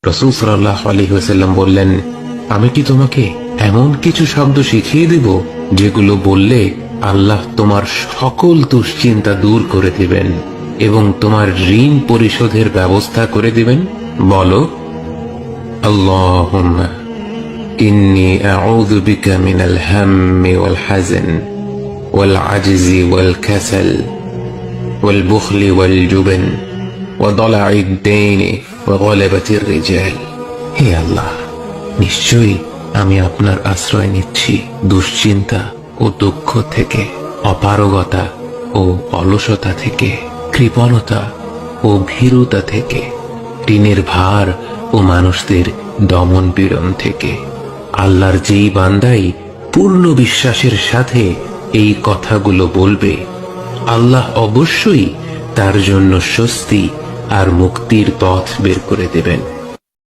রাসূল সাল্লাল্লাহু আলাইহি ওয়াসাল্লাম বললেন, আমি কি তোমাকে এমন কিছু শব্দ শিখিয়ে দেব যেগুলো বললে আল্লাহ তোমার সকল দুশ্চিন্তা দূর করে দিবেন এবং তোমার ঋণ পরিশোধের ব্যবস্থা করে দিবেন? বলো, আল্লাহুম্মা ইন্নী আউযু বিকা মিনাল হাম্মি ওয়াল হাযান ওয়াল আজজি ওয়াল কাসাল ওয়াল বুখলি ওয়াল জুবন ওয়া দালা'id দাইনি ওয়া গালাবাতির রিজাল। হে আল্লাহ, নিশ্চয়ই আমি আপনার আশ্রয় নিচ্ছি দুশ্চিন্তা ও দুঃখ থেকে, অপারগতা ও অলসতা থেকে, কৃপণতা ও ভীরুতা থেকে, ঋণের ভার ও মানুষদের দমন পীড়ন থেকে। আল্লাহর যেই বান্দাই পূর্ণ বিশ্বাসের সাথে এই কথাগুলো বলবে, আল্লাহ অবশ্যই তার জন্য স্বস্তি আর মুক্তির পথ বের করে দেবেন।